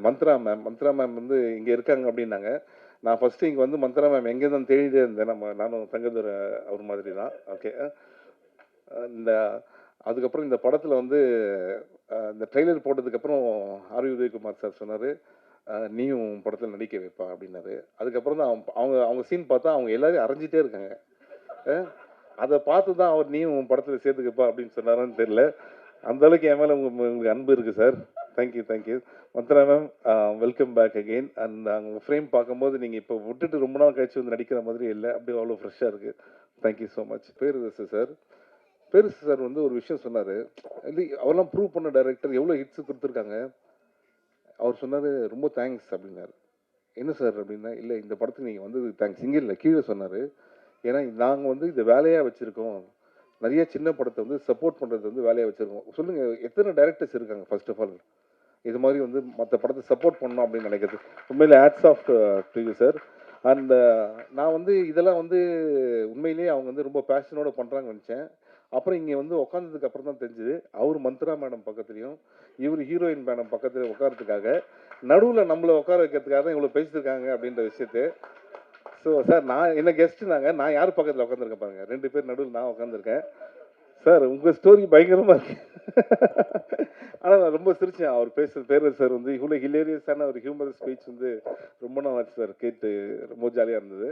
Mantra ma'am வந்து இங்க இருக்காங்க அப்படின்னாங்க. நான் ஃபர்ஸ்ட்டு இங்க வந்து மந்த்ரா மேம் எங்க இருந்தேன்னு தேடிட்டே இருந்தேன். நானும் தங்கதுரை அவர் மாதிரி தான். ஓகே. இந்த அதுக்கப்புறம் இந்த படத்துல வந்து இந்த ட்ரெய்லர் போட்டதுக்கப்புறம் ஆர்.வி. உதயகுமார் சார் சொன்னாரு, "நீயும் உன் படத்துல நடிக்க வைப்பா" அப்படின்னாரு. அதுக்கப்புறம் தான் அவங்க அவங்க சீன் பார்த்தா அவங்க எல்லாரையும் அரைஞ்சிட்டே இருக்காங்க. அ அத பார்த்து தான் அவர் "நீயும் உன் படத்துல சேர்த்துக்கப்பா" அப்படின்னு சொன்னாரான்னு தெரியல. அந்த அளவுக்கு என் மேல உங்களுக்கு அன்பு இருக்கு சார். Thank you. Mantra ma'am welcome back again. And உங்க ஃப்ரேம் பார்க்கும்போது நீங்க இப்போ விட்டுட்டு ரொம்ப நாள் கழிச்சு வந்து நடிக்கிற மாதிரி இல்ல. அப்படியே அவ்வளோ ஃப்ரெஷ்ஷா இருக்கு. Thank you so much. Perarasu sir. Perarasu sir வந்து ஒரு விஷயம் சொன்னாரு. இது அவர்லாம் ப்ரூவ் பண்ண டைரக்டர் எவ்வளோ ஹிட்ஸ் குடுத்துருக்காங்க. அவர் சொன்னாரு, "ரொம்ப தேங்க்ஸ்" அப்படின்னாரு. "என்ன சார்?" அப்படின்னா, "இல்ல இந்த படத்துக்கு நீங்க வந்தது தேங்க்ஸ்." இங்க இல்ல கீழ சொன்னாரு. ஏன்னா நாங்க வந்து இத வேலையா வச்சிருக்கோம். நெறைய சின்ன படத்த வந்து சப்போர்ட் பண்றது வந்து வேலையா வச்சிருக்கோம். சொல்லுங்க எத்தன டைரக்டர்ஸ் இருக்காங்க ஃபர்ஸ்ட் ஆஃப் ஆல். இது மாதிரி வந்து மற்ற படத்தை சப்போர்ட் பண்ணணும் அப்படின்னு நினைக்கிறது உண்மையிலே hats off to you sir. And நான் வந்து இதெல்லாம் வந்து உண்மையிலேயே அவங்க வந்து ரொம்ப பேஷனோட பண்ணுறாங்கன்னு நினச்சேன். அப்புறம் இங்கே வந்து உட்காந்ததுக்கு அப்புறம் தான் தெரிஞ்சுது அவர் மந்த்ரா மேடம் பக்கத்துலையும் இவர் ஹீரோயின் மேடம் பக்கத்துல உட்காரத்துக்காக நடுவில் நம்மளை உட்கார வைக்கிறதுக்காக தான் இவ்வளோ பேசியிருக்காங்க அப்படின்ற விஷயத்தை. ஸோ சார் நான் என்ன கெஸ்ட் நான் யார் பக்கத்தில் உட்காந்துருக்கேன் பாருங்க, 2 பேர் நடுவில் நான் உட்காந்துருக்கேன். சார் உங்க ஸ்டோரி பயங்கரமா இருக்கு. ஆனா நான் ரொம்ப சிரிச்சேன் அவர் பேசுறது. பேரரசு சார் வந்து இவ்வளோ ஹிலேரியஸான ஒரு ஹியூமரஸ் ஸ்பீச் வந்து ரொம்ப நாள் ஆச்சு சார் கேட்டு. ரொம்ப ஜாலியா இருந்தது.